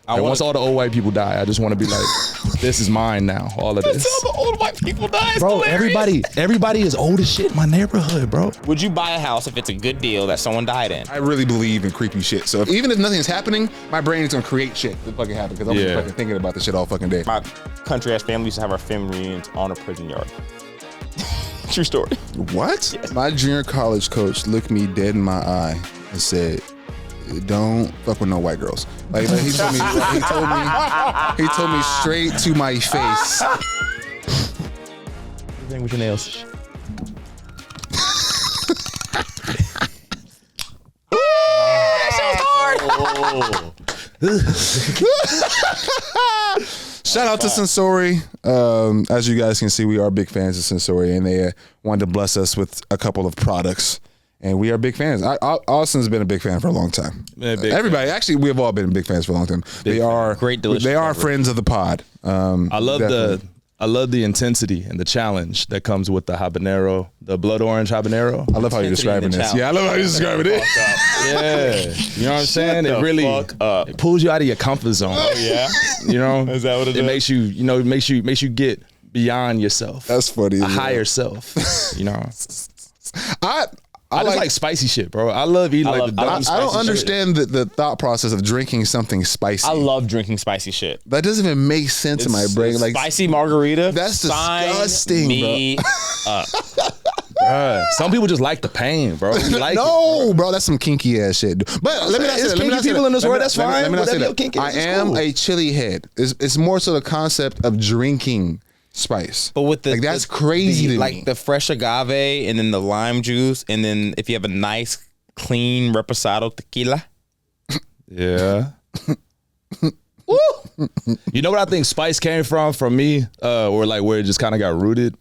And once all the old white people die, I just want to be like, this is mine now. All of this. Until the old white people die. Bro, everybody is old as shit in my neighborhood, bro. Would you buy a house if it's a good deal that someone died in? I really believe in creepy shit. So even if nothing's happening, my brain is gonna create shit to fucking happen because I'm just fucking thinking about this shit all fucking day. My country ass family used to have our family reunions on a prison yard. True story. What? Yes. My junior college coach looked me dead in my eye and said, "Don't fuck with no white girls." Like he told me straight to my face. Everything with your nails. Shout out to Sensori. As you guys can see, we are big fans of Sensori, and they wanted to bless us with a couple of products. And we are big fans. Austin's been a big fan for a long time. Everybody, actually, we have all been big fans for a long time. They are great, delicious. They are friends of the pod. I love the intensity and the challenge that comes with the habanero, the blood orange habanero. I love how you're describing this. Yeah, I love how you're describing it. Yeah, you know what I'm saying? It really it pulls you out of your comfort zone. Oh yeah, you know, is that what it does? Makes you, you know, it makes you get beyond yourself. That's funny. A higher self. You know, I just like like spicy shit, bro. I love eating I don't understand the thought process of drinking something spicy. I love drinking spicy shit. That doesn't even make sense in my brain. Like spicy margarita. That's disgusting, me bro. Some people just like the pain, bro. Bro, that's some kinky ass shit. But let me not say that. Kinky people in this world, that's fine. Let me not say that. I am a chili head. It's more so the concept of drinking spice. But with the that's crazy to me. Like the fresh agave and then the lime juice, and then if you have a nice clean reposado tequila. Yeah. You know what I think spice came from me, or like where it just kind of got rooted.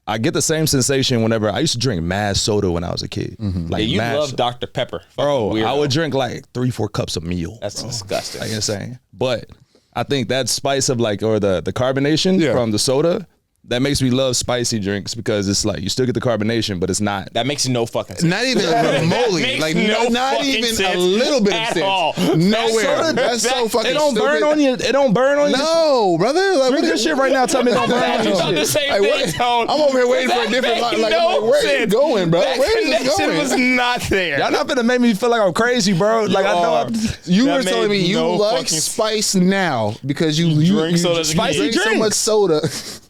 I get the same sensation whenever I used to drink mad soda when I was a kid. Mm-hmm. Like you love Dr. Pepper, bro. I would drink like 3-4 cups a meal. That's disgusting. Like insane. But I think that spice of like, or the carbonation from the soda, that makes me love spicy drinks because it's like you still get the carbonation, but it's not. That makes no fucking sense. Not even remotely. Like not even a little bit of sense. All. Nowhere. That's so fucking It don't stupid. burn on you. It don't burn on you. No, brother. Like, Drink this shit right now. Tell me it don't burn on you. The same thing, Tone. I'm over here waiting for a different line. Like, where are you going, bro? Where is this going? was not there. Y'all not finna make me feel like I'm crazy, bro. Like I know. You were telling me you like spice now because you drink soda. Spicy drink so much soda.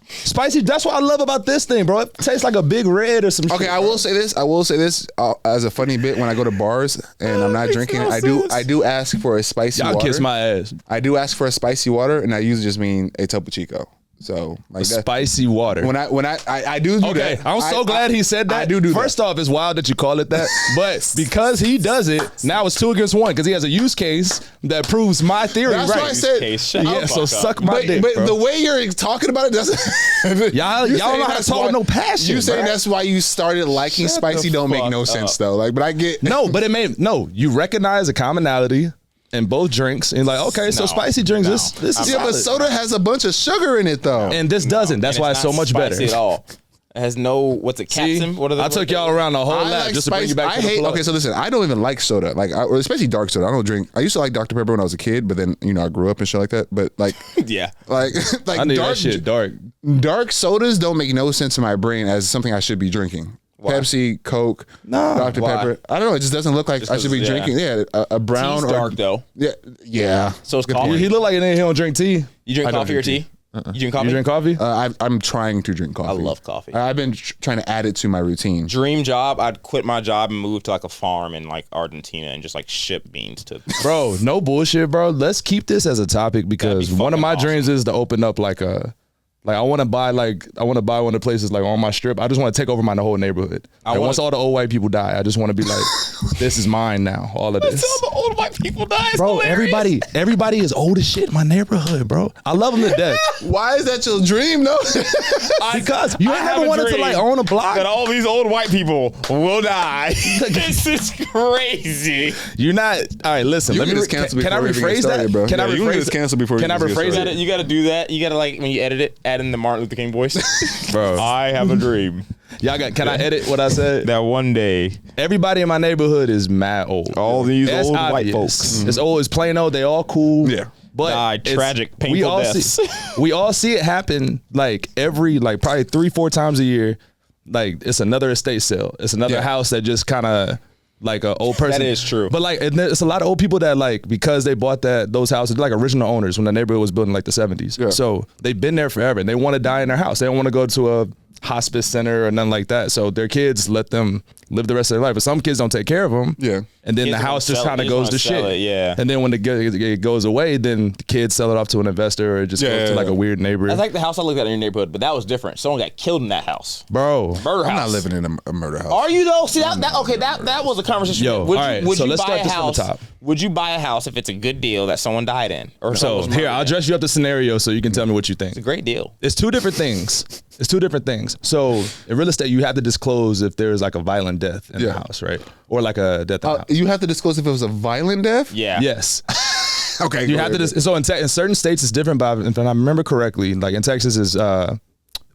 Spicy. That's what I love about this thing, bro. It tastes like a big red or some shit. Okay, I will say this as a funny bit when I go to bars and I'm not drinking. I do ask for a spicy water. Y'all kiss my ass. I do ask for a spicy water, and I usually just mean a Topo Chico. So like that, spicy water. When I do okay, that. I'm so glad he said that. I do First off, it's wild that you call it that, but because he does it, now it's 2 against 1 because he has a use case that proves my theory. That's right. why I said, yeah. So suck my dick, but bro. the way you're talking about it doesn't. y'all don't know how to talk with no passion. You saying that's why you started liking spicy don't make no sense though. Like, but I get but it made you recognize a commonality in both drinks, and like, okay, so spicy drinks. This is but soda has a bunch of sugar in it though, and this doesn't. That's why it's so much better. At all. It has no what's it? Capsaicin? What are the? I took y'all around the whole lap just to bring you back to the flow. Okay, so listen, I don't even like soda, like especially dark soda. I don't drink. I used to like Dr. Pepper when I was a kid, but then I grew up and shit like that. But like, yeah, like I need that shit dark. Dark sodas don't make no sense in my brain as something I should be drinking. Why? Pepsi, Coke, Dr. Pepper. I don't know. It just doesn't look like I should be drinking. Yeah, a brown Tea's dark though. Yeah. So it's coffee. He look like he don't drink tea. You drink coffee or tea? You drink coffee? You drink coffee? I'm trying to drink coffee. I love coffee. I've been trying to add it to my routine. Dream job, I'd quit my job and move to like a farm in like Argentina and just like ship beans to. Bro, no bullshit, bro. Let's keep this as a topic because one of my dreams is to open up like a. Like I want to buy one of the places like on my strip. I just want to take over my whole neighborhood. And once all the old white people die, I just want to be like, this is mine now. All of this. Until the old white people die, bro. Everybody is old as shit in my neighborhood, bro. I love them to death. Why is that your dream, though? Because you never wanted to like own a block that all these old white people will die. This is crazy. You're not. All right, listen. Let me. Can I rephrase that, bro? Can I rephrase that? You got to do that. You got to like when you edit it. Add in the Martin Luther King voice. Bro, I have a dream. Can I edit what I said? That one day everybody in my neighborhood is mad old. All these old white folks. It's old. It's Plano. They all cool. Yeah. But tragic, painful deaths. We all see it happen like every probably 3-4 times a year. Like it's another estate sale. It's another house that just kind of like an old person. That is true. But like it's a lot of old people that like because they bought those houses, they're like original owners when the neighborhood was built in like the 70s. Yeah. So they've been there forever and they want to die in their house. They don't want to go to a hospice center or nothing like that. So their kids let them live the rest of their life. But some kids don't take care of them. Yeah. And then kids the house just kind of goes to shit. Yeah. And then when it goes away, then the kids sell it off to an investor or it just goes to like a weird neighbor. That's like the house I looked at in your neighborhood, but that was different. Someone got killed in that house. Bro. Murder house. I'm not living in a murder house. Are you though? See that was a conversation. Yo, would all right, you so let's buy start a this house? from the top. Would you buy a house if it's a good deal that someone died in? Or so here, I'll dress you up the scenario so you can tell me what you think. It's a great deal. It's two different things. So in real estate, you have to disclose if there's like a violent death in the house, right? Or like a death in the house. You have to disclose if it was a violent death? Yeah. Yes. Okay. You have to. So in certain states, it's different. But if I remember correctly, like in Texas, is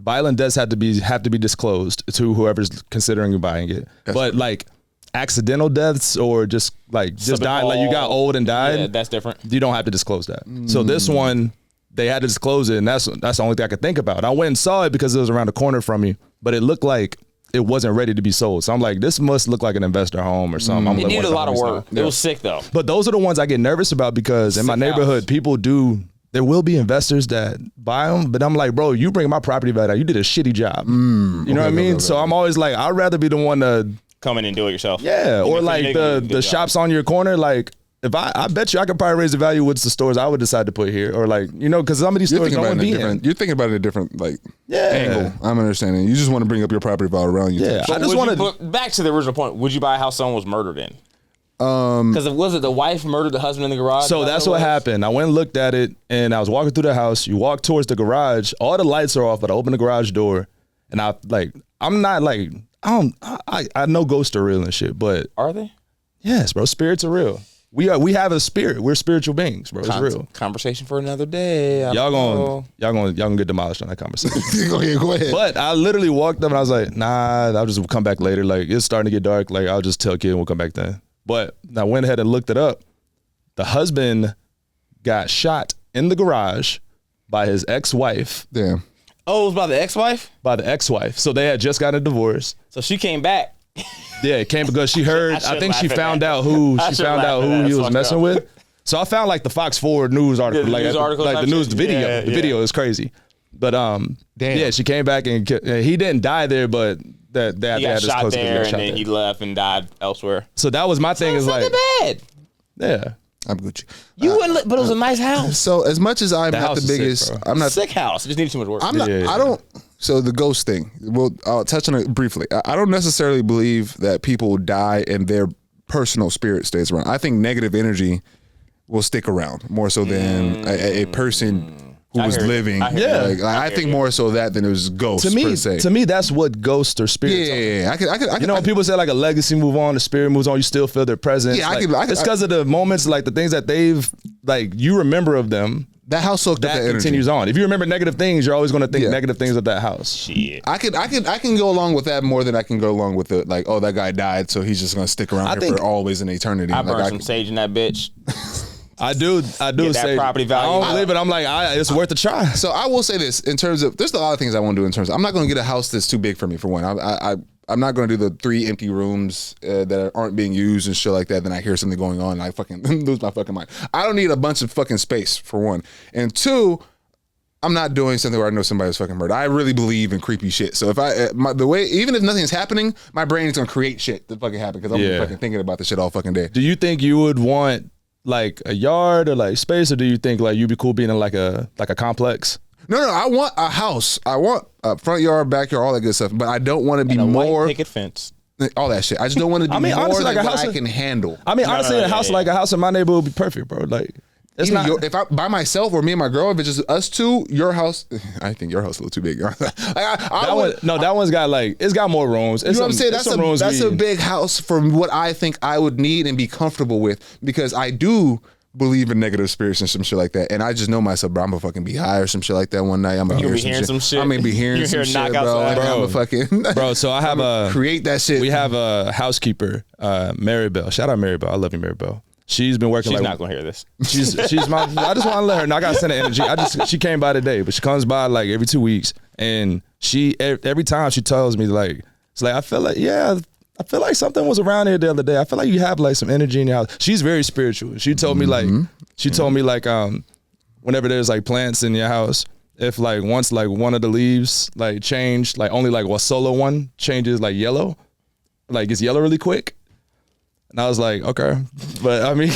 violent deaths have to be disclosed to whoever's considering you buying it. But like accidental deaths or just died, like you got old and died. Yeah, that's different. You don't have to disclose that. So this one, they had to disclose it, and that's the only thing I could think about. I went and saw it because it was around the corner from me, but it looked like it wasn't ready to be sold. So I'm like, this must look like an investor home or something. It needed a lot of work. It was sick though. But those are the ones I get nervous about because in my neighborhood, people do. There will be investors that buy them, but I'm like, bro, you bring my property value. You did a shitty job. You know what I mean? So I'm always like, I'd rather be the one to come in and do it yourself. Yeah, or like the shops on your corner, like. If I bet you I could probably raise the value with the stores I would decide to put here, or like because some of these stores don't be in. You're thinking about it in a different angle. I'm understanding. You just want to bring up your property value around you. Yeah, I just want to back to the original point. Would you buy a house someone was murdered in? Because was it the wife murdered the husband in the garage? So that's what happened. I went and looked at it, and I was walking through the house. You walk towards the garage, all the lights are off, but I open the garage door, and I'm not like I know ghosts are real and shit, but are they? Yes, bro. Spirits are real. We have a spirit. We're spiritual beings, bro. It's real. Conversation for another day. Y'all gonna get demolished on that conversation. Go ahead. But I literally walked up and I was like, nah, I'll just come back later. Like it's starting to get dark. Like I'll just tell kid and we'll come back then. But I went ahead and looked it up. The husband got shot in the garage by his ex-wife. Damn. Oh, it was by the ex-wife? By the ex-wife. So they had just gotten a divorce. So she came back. Yeah, it came because she heard. I think she found out who he was messing with. So I found like the Fox 4 news article, the video is crazy. But damn. Yeah, she came back and he didn't die there, but he got shot there and then he left and died elsewhere. So that was my thing. Is like bad. Yeah. I'm Gucci. You wouldn't, but it was a nice house. So as much as I'm not the biggest, sick, I'm not sick house. It just needs too much work. I'm not. I don't. So the ghost thing. Well, I'll touch on it briefly. I don't necessarily believe that people die and their personal spirit stays around. I think negative energy will stick around more so than a person who was living. I think more so that than it was ghosts. To me, that's what ghosts or spirits are. Yeah. I could, when people say like a legacy move on, the spirit moves on, you still feel their presence. Yeah, it's because of the moments, like the things that they've, like you remember of them. That house soaked up that energy. Continues on. If you remember negative things, you're always going to think negative things of that house. Shit. I can go along with that more than I can go along with it. Like, oh, that guy died, so he's just going to stick around here for always in eternity. I burned some sage in that bitch. I do say property value. I don't believe it. I'm like, it's worth a try. So I will say this in terms of, there's a lot of things I want to do in terms of, I'm not going to get a house that's too big for me for one. I'm not going to do the 3 empty rooms that aren't being used and shit like that. Then I hear something going on and I fucking lose my fucking mind. I don't need a bunch of fucking space for one. And two, I'm not doing something where I know somebody was fucking murdered. I really believe in creepy shit. So if even if nothing's happening, my brain is going to create shit to fucking happen because I'm fucking thinking about this shit all fucking day. Do you think you would want like a yard or like space, or do you think like you'd be cool being in like a complex? No, I want a house. I want a front yard, backyard, all that good stuff. But I don't want to be more white picket fence, all that shit. I just don't want to be more honestly, than like what I can handle. I mean, honestly, a house in my neighborhood would be perfect, bro. Like, it's not if I by myself or me and my girl, if it's just us two, your house. I think your house is a little too big. That one's got like it's got more rooms. You know what I'm saying? That's a big house from what I think I would need and be comfortable with, because I do believe in negative spirits and some shit like that. And I just know myself, bro, I'm gonna fucking be high or some shit like that one night. I'm gonna hear some shit. I'm gonna be hearing some shit, bro. So I have create that shit. We have a housekeeper, Maribel. Shout out Maribel. I love you, Maribel. she's been working. She's like, not gonna hear this. She's my. I just want to let her know. I gotta send her energy. She came by today, but she comes by like every 2 weeks, and she every time she tells me like it's like I feel like something was around here the other day. I feel like you have like some energy in your house. She's very spiritual. She told me like whenever there's like plants in your house, if like once like one of the leaves like change, like only like a solo one changes like yellow, like it's yellow really quick. And I was like, okay, but I mean,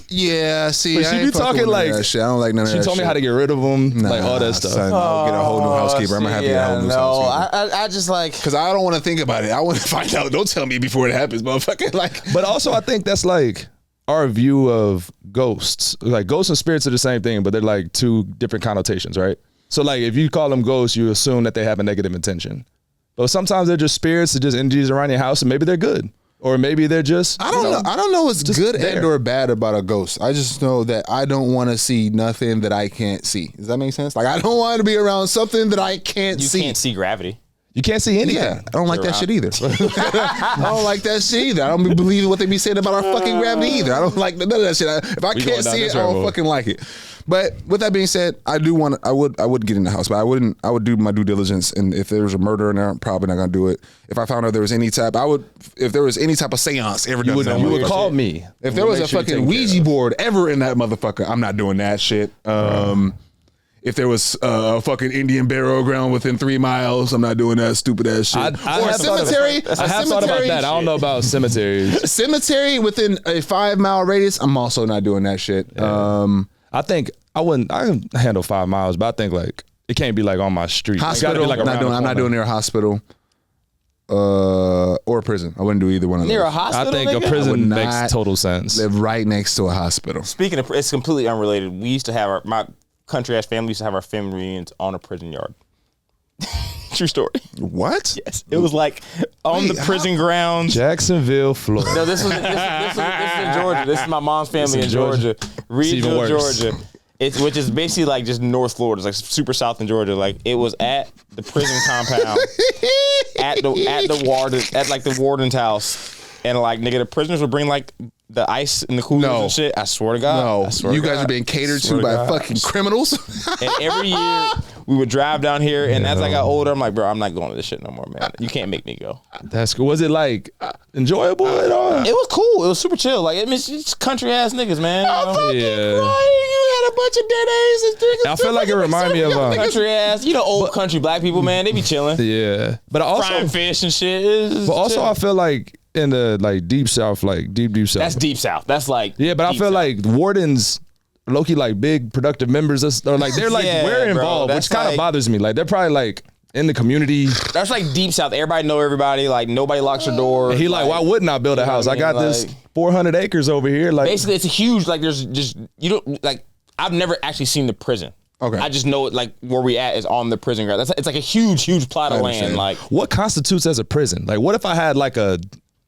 yeah. See, but she be talking like that shit. I don't like none of that. She told me how to get rid of them, like all that stuff. Son, I'll get a whole new housekeeper. I'm gonna have to get a whole new housekeeper. I just like because I don't want to think about it. I want to find out. Don't tell me before it happens, motherfucker. Like, but also I think that's like our view of ghosts. Like ghosts and spirits are the same thing, but they're like two different connotations, right? So like if you call them ghosts, you assume that they have a negative intention. But sometimes they're just spirits, they're just energies around your house, and maybe they're good. Or maybe they're just I don't know. I don't know what's good and or bad about a ghost. I just know that I don't want to see nothing that I can't see. Does that make sense? Like I don't want to be around something that I can't see. You can't see gravity. You can't see anything. Yeah, I don't like that shit either. I don't like that shit either. I don't believe what they be saying about our fucking gravity either. I don't like none of that shit. If I can't see it, I don't fucking like it. But with that being said, I would get in the house, but I would do my due diligence, and if there was a murder in there, I'm probably not gonna do it. If I found out there was any type, if there was any type of seance ever done, you would call me. If there was a fucking Ouija board ever in that motherfucker, I'm not doing that shit. If there was a fucking Indian burial ground within 3 miles, I'm not doing that stupid ass shit. Or a cemetery. I have thought about that. I don't know about cemeteries. A cemetery within a 5 mile radius, I'm also not doing that shit. Yeah. I think I can handle 5 miles, but I think like it can't be like on my street. Hospital, like I'm not doing near a hospital. Or a prison. I wouldn't do either one of those. Near a hospital, I think a prison makes total sense. Live right next to a hospital. Speaking of, it's completely unrelated. We used to have my country ass family used to have our family reunions on a prison yard. True story. What? Yes, it was like on the prison grounds. Jacksonville, Florida. No, this was in Georgia. This is my mom's family in Georgia, Reedville, Georgia. Which is basically like just North Florida. It's like super south in Georgia. Like it was at the prison compound, at the warden's house, and like nigga, the prisoners would bring like the ice and the coolers and shit. I swear to God. No, you guys are being catered to by fucking criminals. And every year we would drive down here, and as I got older, I'm like, bro, I'm not going to this shit no more, man. You can't make me go. That's cool. Was it like enjoyable at all? It was cool. It was super chill. Like it's just country ass niggas, man. Yeah. You had a bunch of dead asses. I feel like it reminded me of country ass. You know, old country black people, man. They be chilling. Yeah, but also frying fish and shit. But also, I feel like in the like deep south, like deep south. That's deep south. That's like but I feel like wardens, low-key like big productive members, or like they're like we're involved, which kind of bothers me. Like they're probably like in the community. That's like deep south. Everybody know everybody. Like nobody locks their door. And he like, why wouldn't I build a house? I got this 400 acres over here. Like basically, it's a huge like. There's just you don't like. I've never actually seen the prison. Okay. I just know it like where we at is on the prison ground. It's like a huge plot of land. Like what constitutes as a prison? Like what if I had like a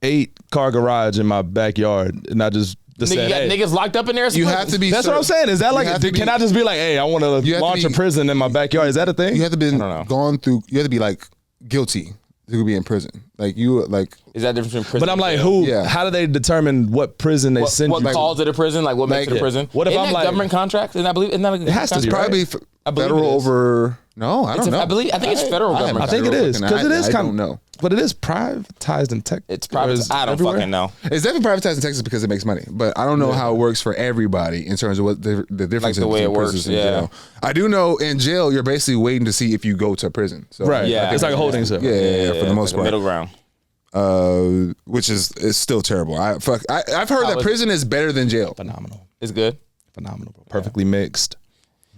8-car garage in my backyard and I just said, got niggas locked up in there? You have to be. That's what I'm saying. Is that like? Can I just be like, hey, I want to launch a prison in my backyard? Is that a thing? You have to be gone through. You have to be like guilty to be in prison. Like you like. Is that different between prison? But I'm like, who? Yeah. How do they determine what prison they send you? What calls it a prison? Like what makes it a prison? What if Isn't I'm that like government contracts? And I believe it has to be probably federal over. No, I don't know. I think it's federal government. I think it is because it is kind of. No, but it is privatized in Texas. It's privatized. I don't fucking know. It's definitely privatized in Texas because it makes money. But I don't know how it works for everybody in terms of what the difference like the way it works. Yeah, jail. I do know in jail you're basically waiting to see if you go to prison. So right. Yeah, it's like a holding cell. Yeah, for the most part. Middle ground. Which is still terrible. I've heard that prison is better than jail. Phenomenal. It's good. Phenomenal. Bro. Perfectly mixed.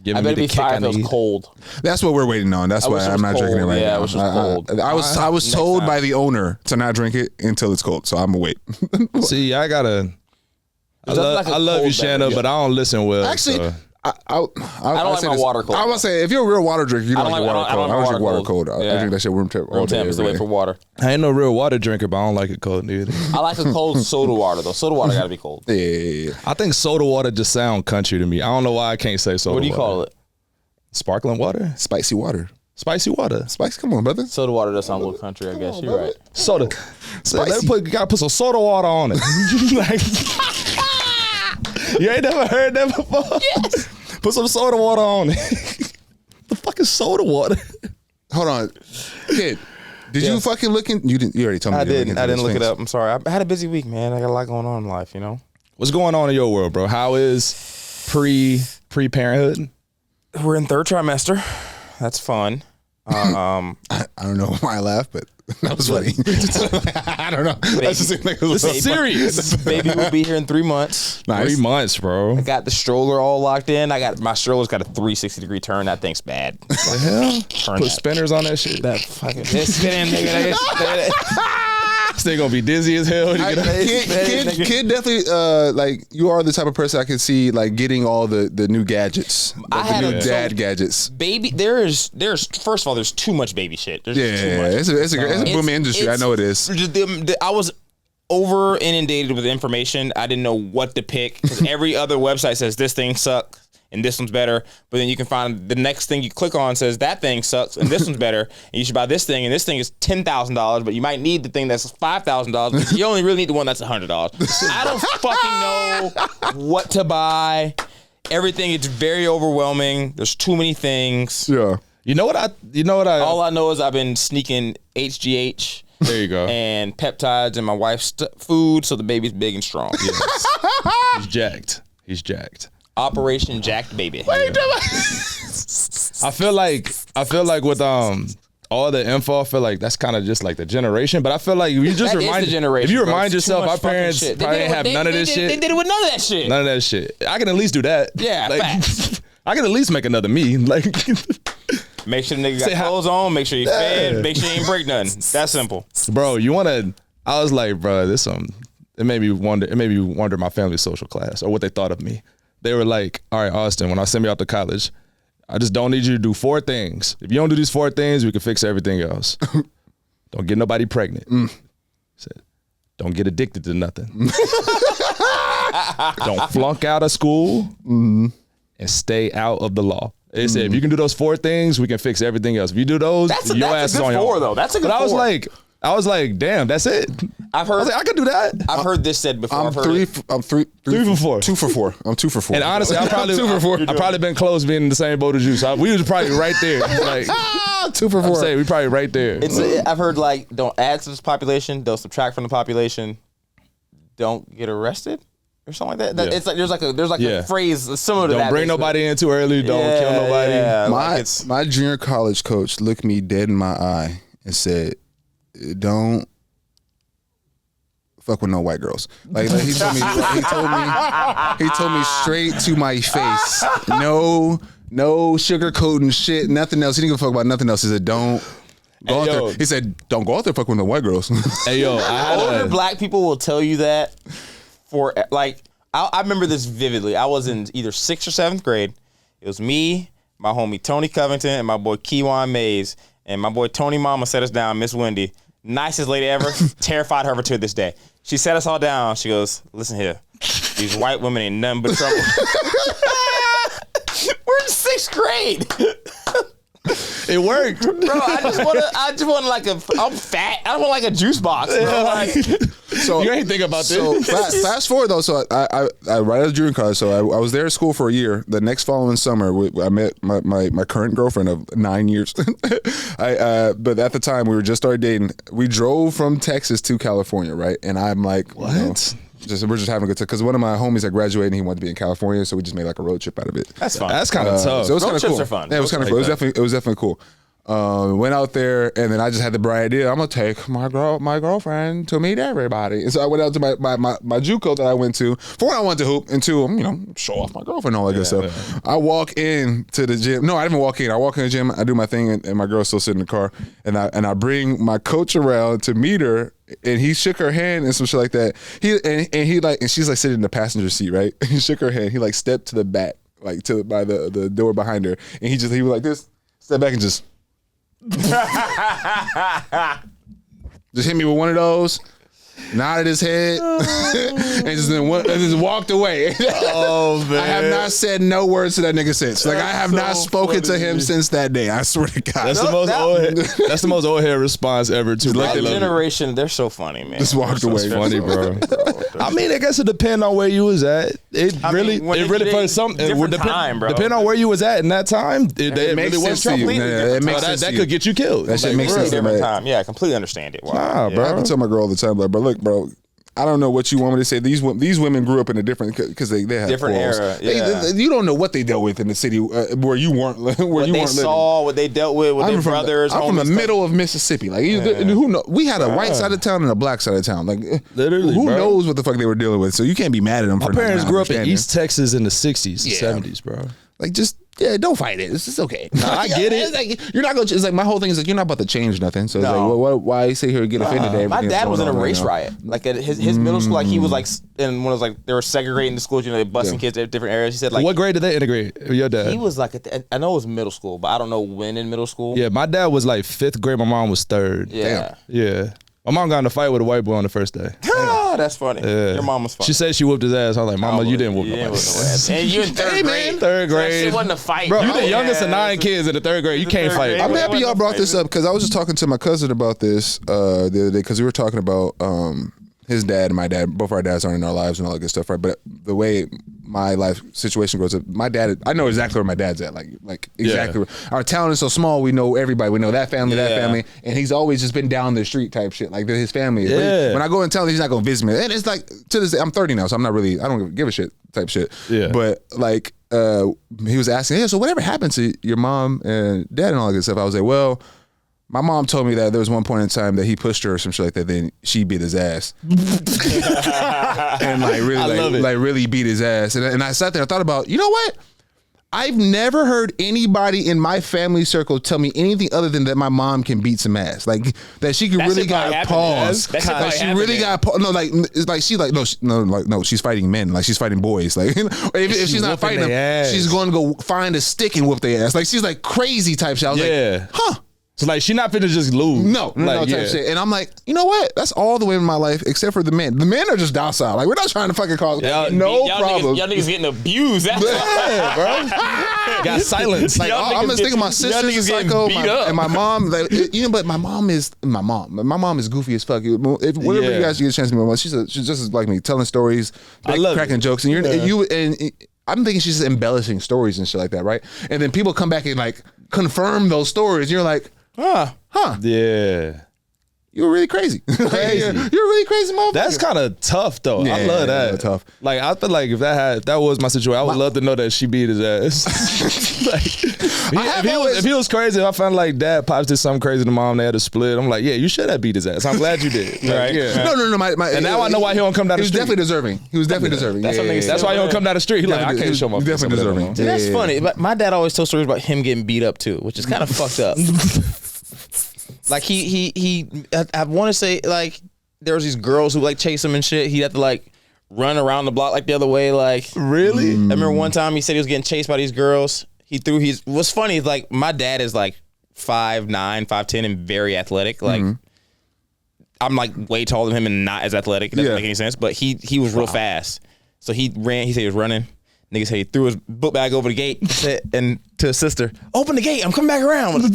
I better be fired if it was cold. That's what we're waiting on. That's why I'm not drinking it right now. I wish it was cold. I was told by the owner to not drink it until it's cold, so I'm gonna wait. See, I love you, Shanna, but I don't listen well. Actually, so. I don't like my water cold. I was say if you're a real water drinker, you don't like water cold. I don't drink water cold. I drink that shit room temp. Room temp is the way for water. I ain't no real water drinker, but I don't like it cold either. I like a cold soda water though. Soda water gotta be cold. Yeah. I think soda water just sound country to me. I don't know why I can't say soda. What do you call it? Sparkling water? Spicy water. Spicy water. Spice, come on, brother. Soda water does sound a little country, I guess. You're right. Soda. So gotta put some soda water on it. Like, You ain't never heard that before? Yes. Put some soda water on it. The fuck is soda water? Hold on, kid. Did you fucking look in? You didn't. You already told me. I didn't look it up. I'm sorry. I had a busy week, man. I got a lot going on in life, you know. What's going on in your world, bro? How is pre-parenthood? We're in third trimester. That's fun. I don't know why I laughed, but that was funny. I don't know. This is serious. Baby will be here in 3 months. Nice. 3 months, bro. I got the stroller all locked in. My stroller's got a 360-degree turn. That thing's bad. The hell? Put spinners on that shit. That fucking spinning nigga. This thing gonna be dizzy as hell. Kid definitely like you are the type of person I can see like getting all the new gadgets, the new dad gadgets. Baby, there's first of all, there's too much baby shit. There's too much. It's a booming industry. I know it is. I was over inundated with information. I didn't know what to pick because every other website says this thing sucks and this one's better. But then you can find the next thing you click on says that thing sucks and this one's better. And you should buy this thing and this thing is $10,000, but you might need the thing that's $5,000. But you only really need the one that's $100. I don't fucking know what to buy. Everything is very overwhelming. There's too many things. Yeah. You know what I All I know is I've been sneaking HGH. There you go. And peptides in my wife's food so the baby's big and strong. Yes. He's jacked. Operation Jacked Baby. I feel like with all the info, I feel like that's kind of just like the generation. But I feel like you just if you remind yourself, our parents probably didn't have none of this shit. They did it with none of that shit. None of that shit. I can at least do that. Yeah, like, facts. I can at least make another me. Like, make sure the nigga got clothes on. Make sure you fed. Make sure you ain't break nothing. That's simple. Bro, I was like, bro, this it made me wonder my family's social class or what they thought of me. They were like, all right, Austin, when I send you out to college, I just don't need you to do 4 things. If you don't do these 4 things, we can fix everything else. Don't get nobody pregnant. Said, don't get addicted to nothing. Don't flunk out of school and stay out of the law. They said, if you can do those 4 things, we can fix everything else. If you do those, your ass is on your own. Though. That's a good 4. I was like, damn, that's it. I could do that. I've heard this said before. I'm 3 for 4. 2 for 4. I'm 2 for 4. And honestly, I probably been close being in the same boat as you. So we was probably right there. Like 2 for 4. I'm saying we probably right there. I've heard like don't add to this population, don't subtract from the population, don't get arrested or something like that. It's like there's a phrase similar to that. Don't bring nobody in too early. Don't kill nobody. Yeah, my junior college coach looked me dead in my eye and said, don't fuck with no white girls. Like he told me straight to my face. No sugarcoating shit, nothing else. He didn't give a fuck about nothing else. He said, don't go out there. He said, don't go out there fuck with no white girls. Hey yo, older black people will tell you that for like I remember this vividly. I was in either 6th or 7th grade. It was me, my homie Tony Covington, and my boy Keywan Mays. And my boy Tony Mama set us down, Miss Wendy. Nicest lady ever. Terrified her to this day. She set us all down. She goes, listen here. These white women ain't nothing but trouble. We're in 6th grade. It worked. Bro, I just want like I'm fat. I don't want like a juice box. Bro. Like, so you ain't think about this. So fast forward though. So I right out of junior college. So I was there at school for a year. The next following summer, I met my current girlfriend of 9 years. But at the time we were just started dating. We drove from Texas to California, right? And I'm like, what? You know, we're just having a good time because one of my homies that graduated and he wanted to be in California, so we just made like a road trip out of it. That's fun. That's kind of tough. So it was kind of cool. Are fun. Yeah, it was kind of cool. It was definitely cool. Went out there and then I just had the bright idea. I'm gonna take my girlfriend to meet everybody. And so I went out to my JUCO that I went to. For one, I wanted to hoop, and 2, show off my girlfriend and all that good stuff. Yeah. I walk into the gym. No, I didn't walk in. I walk in the gym. I do my thing, and my girl's still sitting in the car. And I bring my coach around to meet her. And he shook her hand and some shit like that. And she's like sitting in the passenger seat, right? He shook her hand. He like stepped to the back, like by the door behind her, and he was like this, step back and just hit me with one of those. nodded his head, and just walked away. Oh man, I have not said no words to that nigga since. Like I have not spoken to him since that day. I swear to God. That's the most old head. That's the most old head response ever. To that generation, they're so funny, man. Just walked away. Funny, bro. I mean, I guess it depends on where you was at. It really for some different time, bro. Depend on where you was at in that time. It really was trouble. That could get you killed. That shit makes sense. Different time. Yeah, I completely understand it. Wow. Nah, bro. I have to tell my girl all the time, like, bro, look, bro. I don't know what you want me to say. These women grew up in a different because they have different quarrels. era. Yeah. You don't know what they dealt with in the city where you weren't what they dealt with their brothers. I'm from the middle of Mississippi. Like who know? We had a white side of town and a black side of town. Like literally, who knows what the fuck they were dealing with? So you can't be mad at them. My parents grew up in East Texas in the 60s, and 70s, bro. Like just. Yeah, don't fight it. It's just okay. No, I get it. It's like, you're not gonna. It's like my whole thing is like you're not about to change nothing. So it's like, why sit here and get offended? My dad was in a race riot. Like at his middle school, like he was like in one of like they were segregating the schools. You know, they busing kids at different areas. He said like, what grade did they integrate? Your dad? He was like I know it was middle school, but I don't know when in middle school. Yeah, my dad was like 5th grade. My mom was 3rd. Yeah, yeah. My mom got in a fight with a white boy on the first day. Oh, that's funny. Yeah. Your mom was funny. She said she whooped his ass. I was like, Mama, you didn't whoop my ass. And you in 3rd grade. 3rd grade. It wasn't a fight. Bro, you the youngest of 9 kids in the 3rd grade. You can't fight. I'm happy y'all brought this up because I was just talking to my cousin about this the other day because we were talking about his dad and my dad. Both our dads aren't in our lives and all that good stuff, right? But the way my life situation goes up, my dad, I know exactly where my dad's at. Like exactly. Yeah. Our town is so small, we know everybody. We know that family, and he's always just been down the street type shit. Like his family. Yeah. When I go in town, he's not gonna visit me. And it's like to this day, I'm 30 now, so I'm not really. I don't give a shit type shit. Yeah. But like he was asking, hey, so whatever happened to your mom and dad and all that good stuff? I was like, well. My mom told me that there was one point in time that he pushed her or some shit like that. Then she beat his ass, and really beat his ass. And I sat there and thought about, you know what? I've never heard anybody in my family circle tell me anything other than that my mom can beat some ass. Like that she can really got pause. Like she really got pause. No, like it's like she's like no, she's fighting men. Like she's fighting boys. Like if she's not fighting them, she's going to go find a stick and whoop their ass. Like she's like crazy type shit. I was like, huh. So like she not finna just lose. No type shit. And I'm like, you know what? That's all the women in my life except for the men. The men are just docile. Like we're not trying to fucking cause no problem. Y'all niggas getting abused. That's bro. Got silenced. Like I'm just thinking my sister's psycho and my mom. Like, but my mom is my mom. My mom is goofy as fuck. Whenever you guys get a chance to meet my mom, she's just as like me, telling stories, cracking jokes, and I'm thinking she's just embellishing stories and shit like that, right? And then people come back and like confirm those stories. And you're like. Huh. Yeah. You're really crazy. You're a really crazy motherfucker. That's kind of tough though. I love that. Tough. Like I feel like if that was my situation, I would love to know that she beat his ass. Like if he was crazy, if I found like dad pops did something crazy to mom, they had to split. I'm like, yeah, you should have beat his ass. I'm glad you did. Like, right? Yeah. No. And now I know why he don't come down the street. He was definitely deserving. That's why he don't come down the street. He's like, I can't show my face. Definitely deserving. That's funny. But my dad always told stories about him getting beat up too, which is kind of fucked up. Like I want to say like there was these girls who like chase him and shit. He'd have to like run around the block like the other way. Like really? I remember one time he said he was getting chased by these girls. What's funny is like my dad is like 5'9", 5'10", and very athletic. Like I'm like way taller than him and not as athletic. It doesn't make any sense. But he was real fast. So he ran. He said he was running. Nigga said he threw his book bag over the gate and to his sister, open the gate, I'm coming back around. And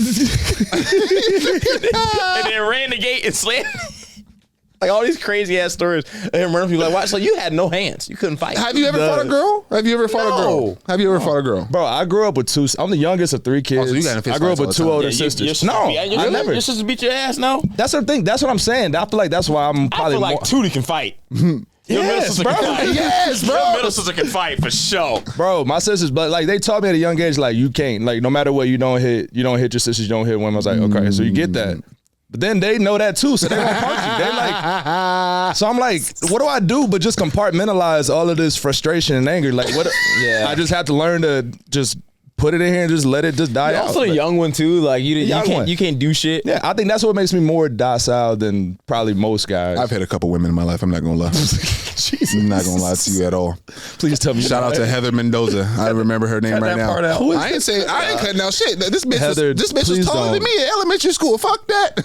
then ran the gate and slammed. Like all these crazy ass stories. And him running people like, watch, so you had no hands. You couldn't fight. Have you ever fought a girl? Have you ever fought a girl? Bro, I grew up with 2. I'm the youngest of 3 kids. So you got in fist I grew up with 2 older sisters. I never. Your sister beat your ass, no? That's the thing. That's what I'm saying. I feel like that's why I'm probably I feel like Tootie can fight. Yes, bro. Yes, bro. Your middle sister can fight for sure. Bro, my sisters, but like they taught me at a young age, like you can't, like no matter what, you don't hit your sisters, you don't hit women. I was like, okay, so you get that. But then they know that too, so they won't punch you. They like, so I'm like, what do I do but just compartmentalize all of this frustration and anger? Like what? I just have to learn to just put it in here and just let it just die out. Also a young one too. Like you can't do shit. Yeah, I think that's what makes me more docile than probably most guys. I've hit a couple women in my life. I'm not gonna lie. Jesus. I'm not gonna lie to you at all. Please tell me. Shout out to Heather Mendoza. I remember her name right now. I ain't cutting out shit. This bitch was taller than me in elementary school. Fuck that.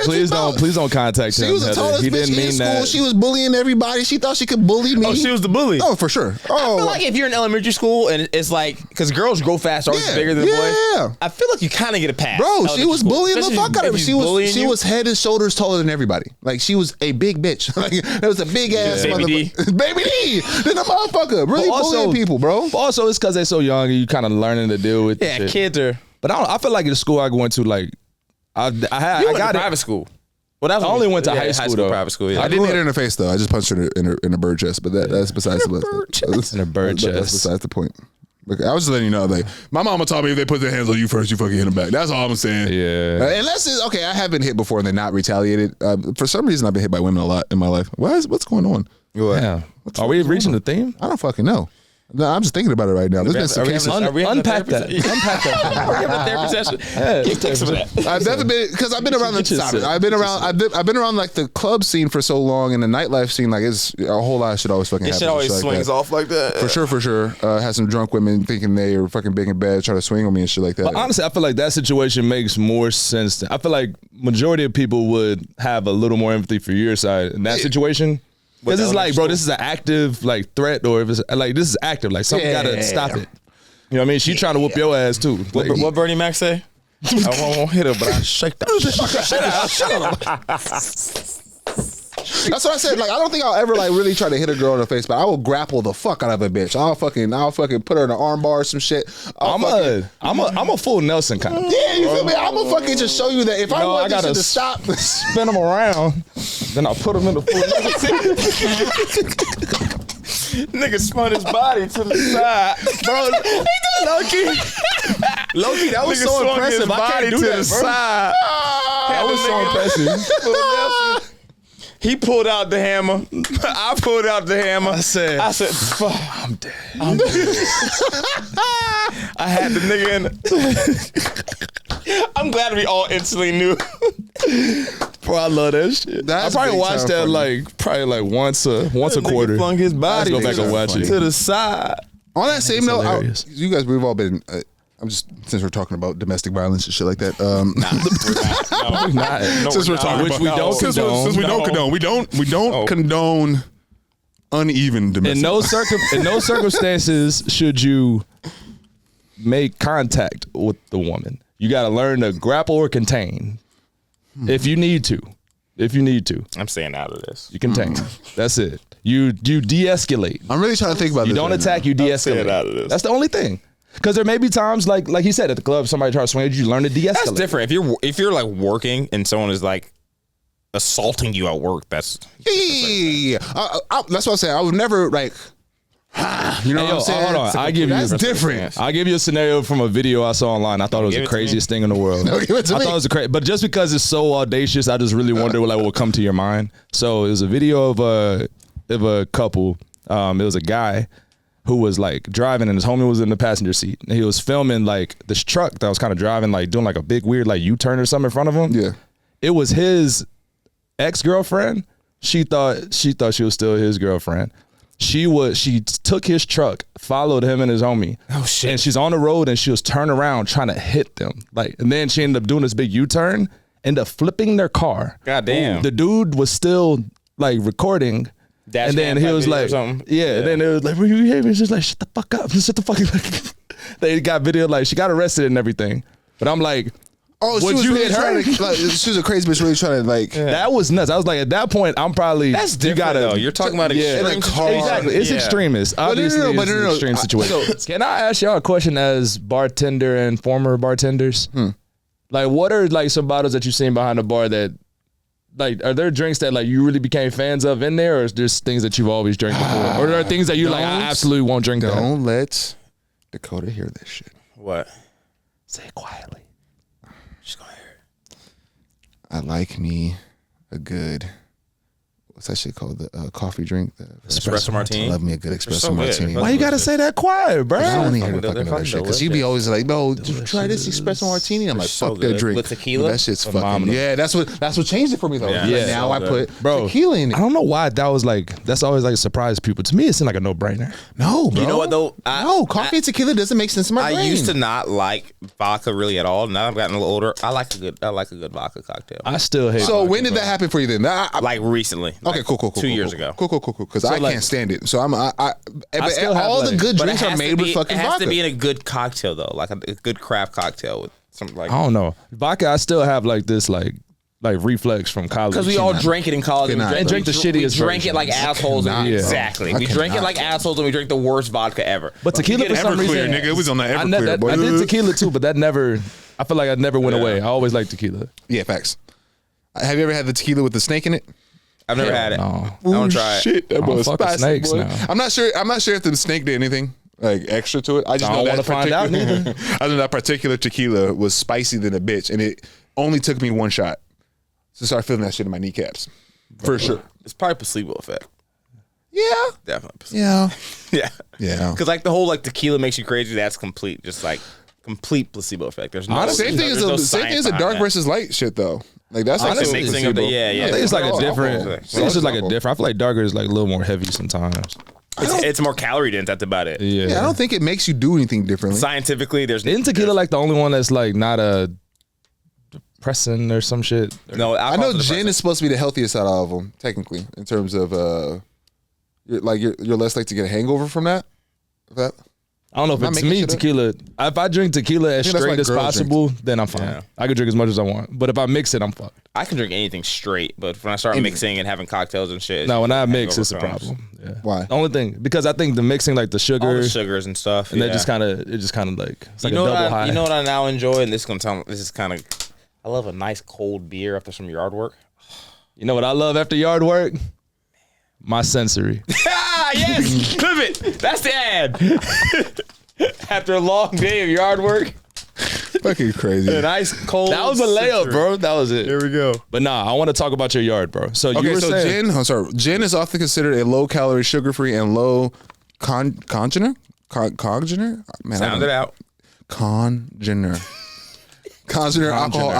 Please don't contact him. She was the tallest bitch in school. She was bullying everybody. She thought she could bully me. Oh, she was the bully. Oh, for sure. I feel like if you're in elementary school and it's like, because girls grow fast, are bigger than boys. Yeah. I feel like you kind of get a pass. Bro, she was bullying the fuck out of me. She was head and shoulders taller than everybody. Like she was a big bitch. Like there was a big ass Baby D. Baby D. Then a motherfucker really bullying people, bro. Also, it's because they're so young and you kind of learning to deal with. Yeah, kids are. But I feel like in the school I went to, like I got private school. Well, that was I only went to high school though. Private school. Yeah. I didn't hit her in the face though. I just punched her in a bird chest. But that's besides the in a bird chest. That's besides the point. Look, I was just letting you know, like my mama taught me if they put their hands on you first, you fucking hit them back. That's all I'm saying. Yeah. Unless it's okay, I have been hit before and then not retaliated. For some reason, I've been hit by women a lot in my life. What's going on? Yeah. Are we reaching the theme? I don't fucking know. No, I'm just thinking about it right now. There's been some cases. Unpack that. Unpack that. Are we having a therapy session? Yeah, I've never been because I've been around I've been around like the club scene for so long and the nightlife scene. Like it's a whole lot of shit always fucking happens. It always like swings that. off like that. For sure. Had some drunk women thinking they are fucking big in bed, try to swing on me and shit like that. But honestly, I feel like that situation makes more sense. I feel like majority of people would have a little more empathy for your side in that situation. Because it's like, bro, this is an active like threat, or if it's like this is active, like something gotta stop it. You know what I mean? She trying to whoop your ass too. Like, what Bernie Mac say? I won't hit her, but I shake that. That's what I said. Like, I don't think I'll ever like really try to hit a girl in the face, but I will grapple the fuck out of a bitch. I'll fucking put her in an arm bar or some shit. I'm a full Nelson kind of. Yeah, you feel me? I'm gonna fucking just show you that if I want this shit to stop, spin them around, then I'll put them in the full. Nigga spun his body to the side, bro. Low-key, that was so impressive. I can't do that, bro. That was so impressive. He pulled out the hammer. I pulled out the hammer. I said, fuck. I'm dead. I had the nigga in. I'm glad we all instantly knew. Bro, I love that shit. I probably watched that like once a quarter. Flung his body. Let's go back and watch it to the side. On that same note, you guys, we've all been. I'm just since we're talking about domestic violence and shit like that. Since we're talking about since we don't condone, we don't condone uneven domestic. In no circumstances should you make contact with the woman. You got to learn to grapple or contain. If you need to. I'm staying out of this. You contain. That's it. You de-escalate. I'm really trying to think about this. You don't attack, you de-escalate. Out of this. That's the only thing. Because there may be times like he said at the club, somebody tries to swing at you, learn to de-escalate. That's different. If you're like working and someone is like assaulting you at work, that's that's what I'm saying. I would never like. You know what I'm saying? Hold on. That's different. I'll give you a scenario from a video I saw online. I thought it was the craziest thing in the world. No, give it to me. I thought it was crazy, but just because it's so audacious, I just really wonder what will come to your mind. So it was a video of a couple. It was a guy who was like driving and his homie was in the passenger seat. And he was filming like this truck that was kind of driving, like doing like a big weird like U-turn or something in front of him. Yeah. It was his ex-girlfriend. She thought she was still his girlfriend. She took his truck, followed him and his homie. Oh shit. And she's on the road and she was turning around trying to hit them. Like, and then she ended up doing this big U-turn, ended up flipping their car. God damn. The dude was still like recording. And then he was like, yeah. And then it was like, were you here? It's just like, shut the fuck up. Shut the fuck up. They got video, like, she got arrested and everything. But I'm like, oh, would you hit her? She was a crazy bitch really trying to like. Yeah. That was nuts. I was like, at that point, I'm probably. That's different though. You're talking about extreme. Exactly. It's extremist. Obviously, it's an extreme situation. Can I ask y'all a question as bartender and former bartenders? Like, what are like some bottles that you've seen behind the bar that, like, are there drinks that like you really became fans of in there, or is there things that you've always drank before, or are there things that you like? I absolutely won't drink. Don't let Dakota hear this shit. What? Say it quietly. She's gonna hear it. I like me a good. what's that shit called? The coffee drink. The Espresso martini. I love me a good espresso so martini. good. Why you gotta say that quiet, bro? I don't need her to They're fucking know that fucking shit. Because you be always like, no, try this espresso martini. I'm like, so fuck that good. drink. With tequila? That shit's Phenomenal. fucking. Yeah, that's what changed it for me though. Yeah. Like, now So I good. put Bro, tequila in it. I don't know why that was like. That's always like a surprise people. To me, it seemed like a no brainer. No, bro. You know what though? No, coffee and tequila doesn't make sense in my brain. I used to not like vodka really at all. Now I've gotten a little older. I like a good vodka cocktail. I still hate. So vodka, when did bro. that happen for you then? Like recently. Okay, Like cool. 2 years ago. Cool. Because I like- can't stand it. So I still have, all the like- good But it drinks are has made to be, with fucking it has vodka. to be in a good cocktail though, like a good craft cocktail with some like. I don't know vodka. I still have like this like reflex from college. Because we all drank it in college. And Cannot. we And drink the shittiest drank it like versions. assholes. Cannot, yeah. Exactly. I We drank it cannot. like assholes and we drank the worst vodka ever. But tequila for some reason, It was on the I, Everclear, boy. I did tequila too, but that never. I feel like I never went away. I always liked tequila. Yeah, facts. Have you ever had the tequila with the snake in it? I've never had it. No. I want to try it. Shit, that I don't boy's fuck with spicy, snakes boy. now. I'm not sure if the snake did anything like extra to it. I just I know don't that wanna find out neither. I know that particular tequila was spicy than a bitch, and it only took me one shot to start feeling that shit in my kneecaps. For sure. It's probably placebo effect. Yeah. Definitely. Placebo. Yeah. Yeah. Yeah. Because like the whole like tequila makes you crazy. That's complete. Just like complete placebo effect. There's no Same thing there's no as science the behind dark that. versus light shit though. Like that's like Honestly, mixing of the I think it's like a different. I think it's just like a different. I feel like darker is like a little more heavy sometimes. It's more calorie dense. That's about it. Yeah. Yeah, I don't think it makes you do anything differently. Scientifically, there's Isn't tequila like the only one that's like not a depressant or some shit? no. I know gin is supposed to be the healthiest out of all of them, technically, in terms of you're less likely to get a hangover from that. That I don't know if Am I it's making me shit up? tequila. If I drink tequila as think that's straight why as girls possible, then I'm fine. Yeah. I can drink as much as I want. But if I mix it, I'm fucked. I can drink anything straight, but when I start mixing and having cocktails and shit, No, when I mix, hangover it's a comes. problem. Yeah. Why? The only thing because I think the mixing like the sugar All the sugars and stuff, and yeah. it just kind of like it's like you know a double what high. you know what I now enjoy, and this is gonna tell. This is kind of. I love a nice cold beer after some yard work. You know what I love after yard work? My sensory. Ah, yes, live it. That's the ad. After a long day of yard work, fucking crazy. a nice cold. That was a layup, bro. That was it. Here we go. But nah, I want to talk about your yard, bro. So you Okay, were so saying, gin is often considered a low calorie, sugar free, and low congener. Man, Sound it out. Congener alcohol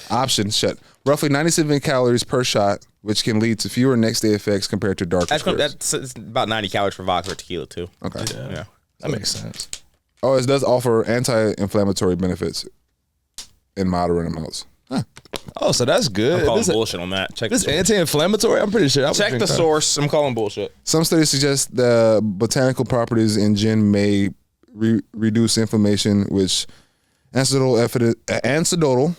option. Shit. Roughly 97 calories per shot, which can lead to fewer next day effects compared to darker spirits. That's about 90 calories for vodka or tequila too. Okay. Yeah. that makes sense. Oh, it does offer anti-inflammatory benefits in moderate amounts. Huh. Oh, so that's good. I'm calling This, bullshit on that. Check this the source. anti-inflammatory. I'm pretty sure. I would Check drink the that. source. I'm calling bullshit. Some studies suggest the botanical properties in gin may reduce inflammation, which anecdotal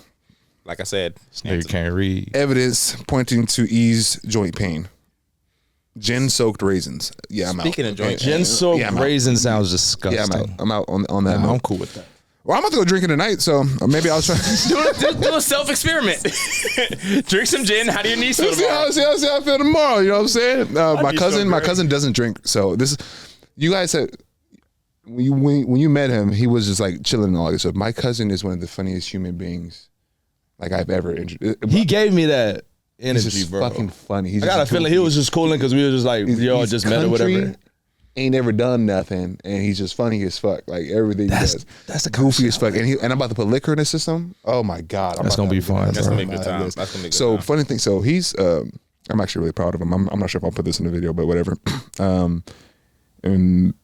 Like I said, This nigga can't read. evidence pointing to ease joint pain. Gin-soaked raisins. Yeah, I'm Speaking out. of joint Gin soaked Yeah, I'm out. raisin sounds Yeah, disgusting. I'm out on that Nah, note. I'm cool with that. Well, I'm about to go drinking tonight, so maybe I'll try. do a self experiment. Drink some gin. How do your knees feel see tomorrow? how I feel tomorrow. You know what I'm saying? My do so great. cousin doesn't drink, so this is. You guys said when you met him, he was just like chilling and all this stuff. My cousin is one of the funniest human beings like I've ever introduced. He gave me that He's energy, just bro. fucking funny. He's I got a just feeling he goofy. was just cooling because we were just like, yo, He's just met or country, whatever. Ain't never done nothing, and he's just funny as fuck. Like everything That's- he does. that's the kind of goofy as shit fuck. And I'm about to put liquor in his system. Oh my god, That's gonna be fun, That's bro. gonna be a good time. That's gonna be a good So time. funny thing. So he's. I'm actually really proud of him. I'm not sure if I'll put this in the video, but whatever. And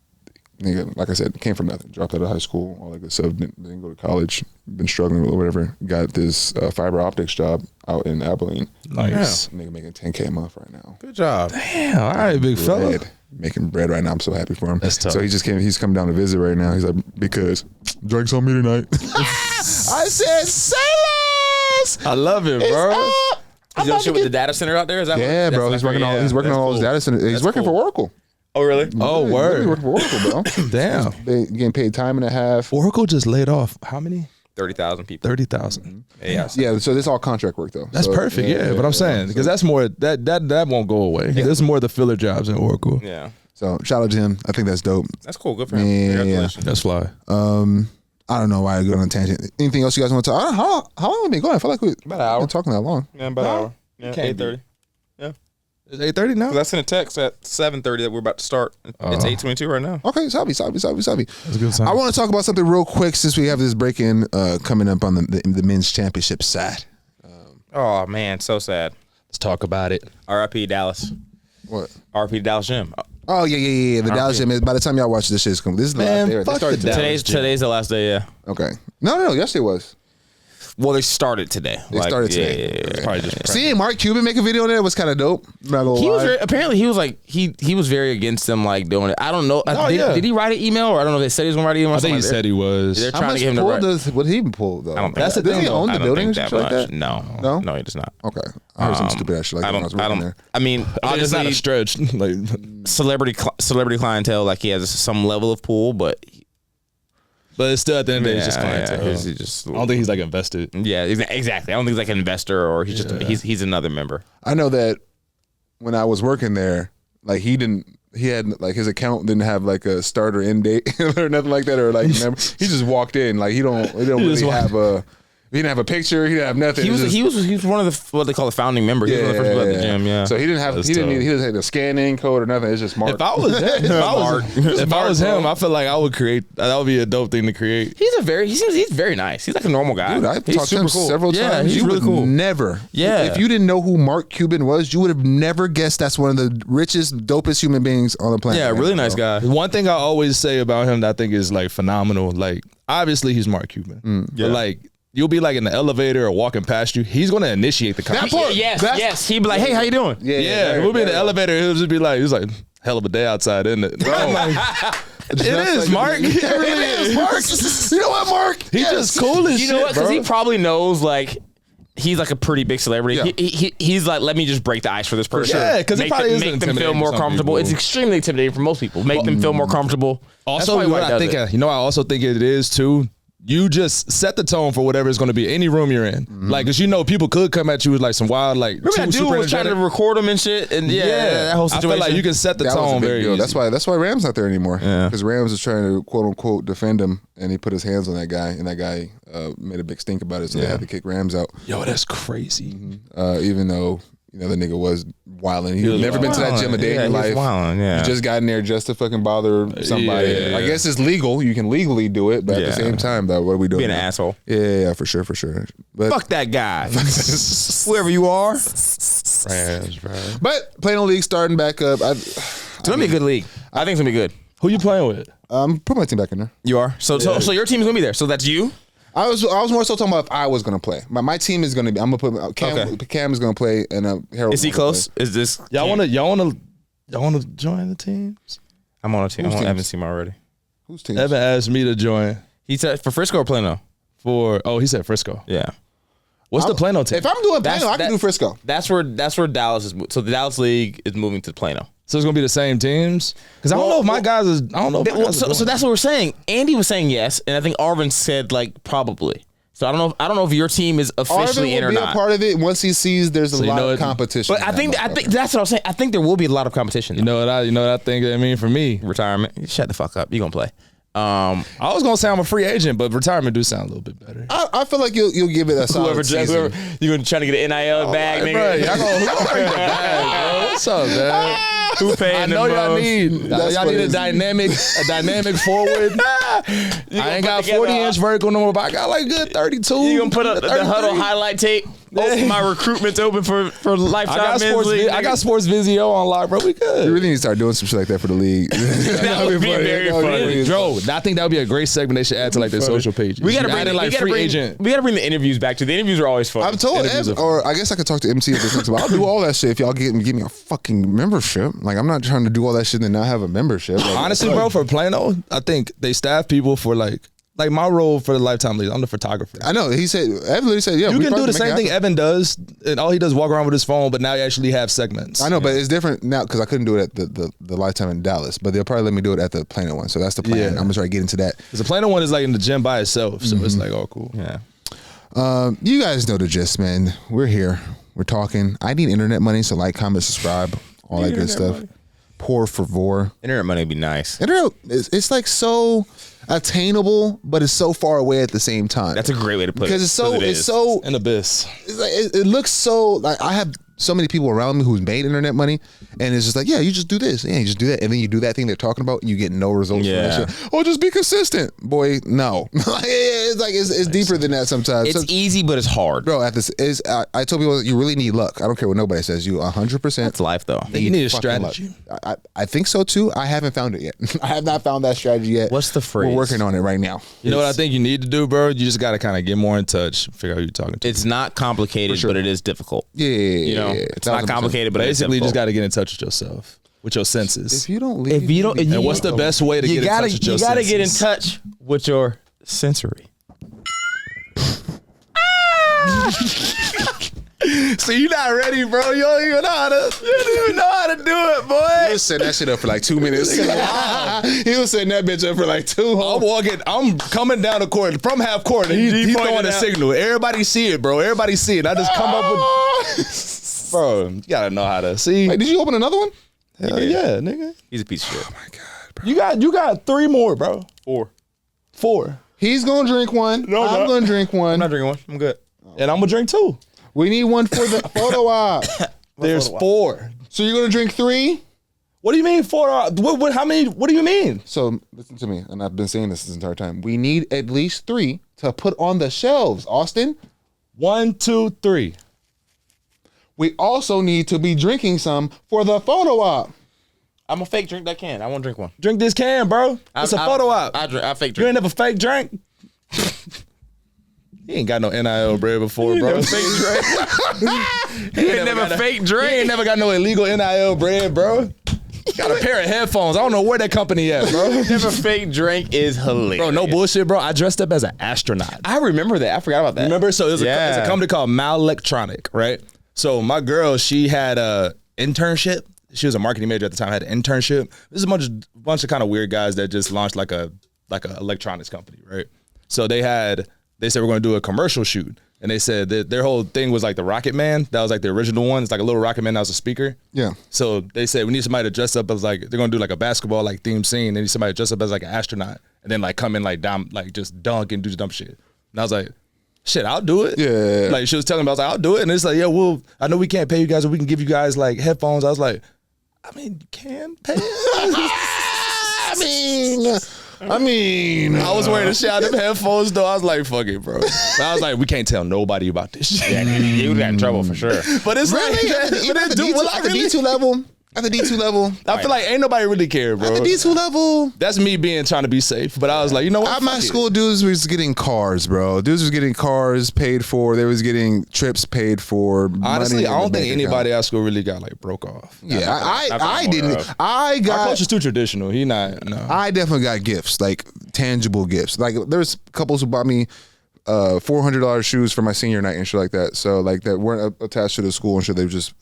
nigga, like I said, came from nothing. Dropped out of high school, all that good stuff. Didn't go to college. Been struggling or whatever. Got this fiber optics job out in Abilene. Nice. Nigga making $10K a month right now. Good job. Damn, all right, big fella. Bread. Making bread right now. I'm so happy for him. That's tough. So he's coming down to visit right now. He's like, because drinks on me tonight. I said, Silas! I love it, bro. Is your shit with the data center out there? Is that Yeah, that's bro. like He's working where- on yeah, all his that's data centers. He's That's working cool. for Oracle. Oh, really? Oh, He's word. working for Oracle, bro. Damn. They getting paid time and a half. Oracle just laid off how many? 30,000 people. 30,000. Yeah. Yeah, so this is all contract work though. That's So, perfect, yeah. But I'm saying because that's more that won't go away. There's more of the filler jobs in Oracle. Yeah. So shout out to him. I think that's dope. That's cool. Good for him. Yeah. Congratulations. That's fly. I don't know why I go on a tangent. Anything else you guys want to talk? I don't know, how long have we been going? I feel like we've About an hour. been talking that long. Yeah, about an hour. Yeah, Can't be. 8:30. It's 8:30 now. That's in a text at 7:30 that we're about to start. It's 8:22 right now. Okay, Sabi. That's a good sign. I want to talk about something real quick since we have this break-in coming up on the men's championship side. Oh man, so sad. Let's talk about it. R.I.P. Dallas. What? R.I.P. Dallas Gym. Oh yeah. The Dallas Gym. By the time y'all watch this shit's coming. This is the last day. Right? fuck They started the today. Today's the last day. Yeah. Okay. No. Yesterday was. Well, they started today. They started today. Yeah. Probably just Seeing Mark Cuban make a video on that was kind of dope. Not gonna He was lie. apparently he was like he was very against them like doing it. I don't know. Did he write an email or I don't know if they said he was gonna write an email. I think he said he was. They're How trying much to get him to pull write. would he pull though? I don't think That's the Does thing, he though. own I the don't building think and that shit like much. that? No, he does not. Okay. I heard some stupid ass shit like I that when I was don't. working there. I mean, It's not a obviously, stretch. Like, celebrity clientele. Like he has some level of pull, but but it's still at the end of the day, it's just yeah, clientele. he's just. I don't think he's like invested. Yeah, exactly. I don't think he's like an investor or he's just he's another member. I know that when I was working there, like he had like his account didn't have like a start or end date or nothing like that, or like remember, he just walked in like he don't really have a. He didn't have a picture. He didn't have nothing. He was one of the what they call the founding members. He was one of the first people at the gym. Yeah. So he didn't have. That's He didn't tough. need. He didn't have the scan-in code or nothing. It's just Mark. If I was him, if I was him, I feel like I would create. That would be a dope thing to create. He's very nice. He's like a normal guy. Dude, I've he's talked to him several times. Yeah, he's you really would cool. never. Yeah. If you didn't know who Mark Cuban was, you would have never guessed that's one of the richest, dopest human beings on the planet. Yeah, really nice guy. One thing I always say about him that I think is like phenomenal. Like obviously he's Mark Cuban, Yeah. but like you'll be like in the elevator or walking past you. He's gonna initiate the conversation. Yes. He'd be like, "Hey, how you doing?" Yeah, we'll be in the elevator. He'll just be like, "It's like hell of a day outside, isn't it?" I'm like, it is, Mark. It really is, Mark. You know what, Mark? He's just cool as You shit, know what? Because bro. he probably knows like. He's like a pretty big celebrity. Yeah. He's like, let me just break the ice for this person. Yeah, 'cause it probably is make them feel intimidating more for some comfortable. people. It's extremely intimidating for most people. Make them feel more comfortable. That's Also, probably why what he I does think, it. you know, I also think it is too. You just set the tone for whatever it's going to be. Any room you're in, like, cause you know people could come at you with like some wild, like, Remember that dude was trying to record him and shit, and that whole I situation. feel like you can set the That was a tone big very deal. easy. That's why Rams not there anymore. Yeah. Because Rams is trying to quote unquote defend him, and he put his hands on that guy, and that guy made a big stink about it, so they had to kick Rams out. Yo, that's crazy. Even though the nigga was wilding. He was never been to that gym a day in he his was life. wilding, yeah. He just got in there just to fucking bother somebody. Yeah. I guess it's legal. You can legally do it, but at the Yeah. same time, though, what are we doing? Being an now? asshole. Yeah, for sure. But Fuck that guy. Whoever you are. Rams, bro. but Plano League starting back up. It's gonna be a good league. I think it's gonna be good. Who you playing with? Put my team back in there. You are. So your team is gonna be there. So that's you. I was more so talking about if I was gonna play. My team is gonna be. I'm gonna put Cam. Okay. Cam is gonna play, and Harold. Is he close? Is this? Y'all want to join the teams? I'm on a team. Whose I teams? haven't seen him already. Whose team? Evan asked me to join He said for Frisco or Plano. he said Frisco. Yeah. What's the Plano team? If I'm doing That's- Plano, I can do Frisco. That's where Dallas is. So the Dallas League is moving to Plano. So it's gonna be the same teams? Because I don't know if my guys is. I don't know. If my guys are So that's what we're saying. Andy was saying yes, and I think Arvin said like probably. So I don't know if your team is officially Arvin in will or be not. a part of it once he sees there's a you lot know of it- competition. But I think that's what I was saying. I think there will be a lot of competition. You know what I think. I mean, for me, Retirement. Shut the fuck up. You gonna play? I was gonna say I'm a free agent, but retirement do sound a little bit better. I feel like you'll give it a solid season. you gonna try to get an NIL bag, Hey, nigga? bro, y'all gonna bring the bag, bro. What's up, man? Who paying I know them y'all bros? need That's y'all what need it a dynamic forward. I ain't got 40-inch vertical no more, but I got like good 32. You gonna put up the 33. huddle highlight tape? Open my recruitment's open for lifetime. I got men's sports. league, I nigga. got sports Vizio on lock, bro. We You good. really need to start doing some shit like that for the league. That would be very funny. Bro, I think that would be a great segment they should add to like their social pages. We gotta You bring added, like free agent. We gotta bring the interviews back to the interviews are always fun. I'm told, Interviews are or I guess I could talk to MC if this I'll do all that shit if y'all give me a fucking membership. Like I'm not trying to do all that shit and not have a membership. Like, Honestly, bro, for Plano, I think they staff people for like my role for the Lifetime League. I'm the photographer. I know he said. Evan literally said, "Yeah, You we can do probably the make it same thing happen. Evan does, and all he does is walk around with his phone. But now you actually have segments. I know, but it's different now because I couldn't do it at the Lifetime in Dallas, but they'll probably let me do it at the Plano one. So that's the plan. Yeah. I'm gonna try to get into that. Because the Plano one is like in the gym by itself, so it's like, oh, cool. yeah. You guys know the gist, man. We're here. We're talking. I need internet money, so like, comment, subscribe, all that good stuff. Por favor. Internet money would be nice. Internet, it's like so attainable, but it's so far away at the same time. That's a great way to put because it. it's so It it's is. so An abyss. it's like it looks so like I have so many people around me who's made internet money, and it's just like, yeah, you just do this, yeah, you just do that, and then you do that thing they're talking about, and you get no results from that shit. Oh, just be consistent, boy. No, it's like it's deeper than that sometimes. It's easy, but it's hard, bro. At this is I told people you really need luck. I don't care what nobody says. You 100%. That's life, though. You need a strategy. I think so too. I haven't found it yet. I have not found that strategy yet. What's the phrase? We're working on it right now. You know what I think you need to do, bro? You just got to kind of get more in touch, figure out who you're talking to. It's not complicated, but it is difficult. Yeah, you know, it's not complicated, but basically, you just got to get in touch with yourself, with your senses. If you don't, and what's the best way to get in touch with your senses? You got to get in touch with your sensory. So you're not ready, bro. You don't even know how to do it, boy. He was setting that shit up for like 2 minutes. He was setting that bitch up for like 2 hours. I'm coming down the court from half court, and he's throwing a signal. Everybody see it, bro. Everybody see it. I just come up with, bro. You gotta know how to see. Wait, did you open another one? Hell yeah, nigga. He's a piece of shit. Oh my god, bro. You got 3 more, bro. 4. He's gonna drink one. No, I'm gonna drink one. I'm not drinking one. I'm good. And I'm gonna drink 2. We need one for the photo op. There's 4. So you're gonna drink 3? What do you mean 4? What? How many? What do you mean? So listen to me, and I've been saying this entire time. We need at least 3 to put on the shelves, Austin. 1, 2, 3. We also need to be drinking some for the photo op. I'm a fake drink that can. I won't drink one. Drink this can, bro. It's a photo op. I fake drink. You ain't never fake drink. He ain't got no NIL bread before, bro. Fake drink. He ain't never fake drink. He ain't never got no illegal NIL bread, bro. Got a pair of headphones. I don't know where that company at, bro. Never fake drink is hilarious. Bro, no bullshit, bro. I dressed up as an astronaut. I remember that. I forgot about that. Remember? So it's a company called Mal Electronic, right? So my girl, she had a internship. She was a marketing major at the time. Had an internship. This is a bunch of kind of weird guys that just launched like a electronics company, right? So they said we're going to do a commercial shoot. And they said that their whole thing was like the Rocket Man. That was like the original one. It's like a little Rocket Man that was a speaker. Yeah. So they said we need somebody to dress up as like, they're going to do like a basketball like theme scene. They need somebody to dress up as like an astronaut. And then like come in like down, like just dunk and do dumb shit. And I was like, shit, I'll do it. Yeah. Like she was telling me, I was like, I'll do it. And it's like, yeah, I know we can't pay you guys, but we can give you guys like headphones. I was like, I mean, you can pay us. I mean, I was wearing a shit out of them headphones though. I was like, fuck it, bro. I was like, we can't tell nobody about this shit. Yeah, you got in trouble for sure. But it's really? like, At the D2 level? At the D2 level? I feel like ain't nobody really care, bro. At the D2 level? That's me trying to be safe. But I was like, you know what? At my school, dudes was getting cars, bro. Dudes was getting cars paid for. They was getting trips paid for. Honestly, I don't think anybody at school really got like broke off. Yeah, I didn't. I got. Our coach is too traditional. He not. No. I definitely got gifts, like tangible gifts. Like there's couples who bought me $400 shoes for my senior night and shit like that. So like that weren't attached to the school and shit. They were just.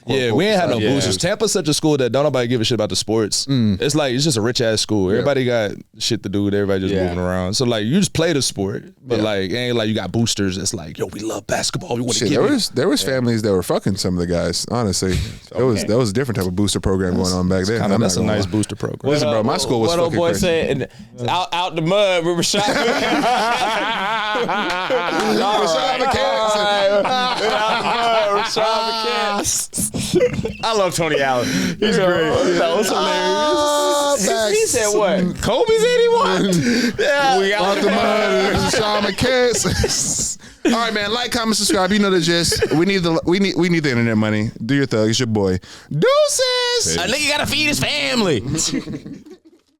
Yeah, we ain't had no boosters. Tampa's such a school that don't nobody give a shit about the sports. It's like, it's just a rich ass school. Everybody got shit to do. Everybody just moving around. So like, you just play the sport, but like, it ain't like you got boosters. It's like, yo, we love basketball. We want to give it. There was families that were fucking some of the guys. Honestly, that was a different type of booster program going on back then. That's a nice booster program. Listen, bro, my school was fucking crazy. What old boy said? Out the mud, we were shot. I love Tony Allen. He's great. That was hilarious. He said what? Kobe's 81? Yeah. We out the mud. Sean McCants. All right, man. Like, comment, subscribe. You know the gist. We need the internet money. Do your thug. It's your boy. Deuces. A nigga gotta feed his family.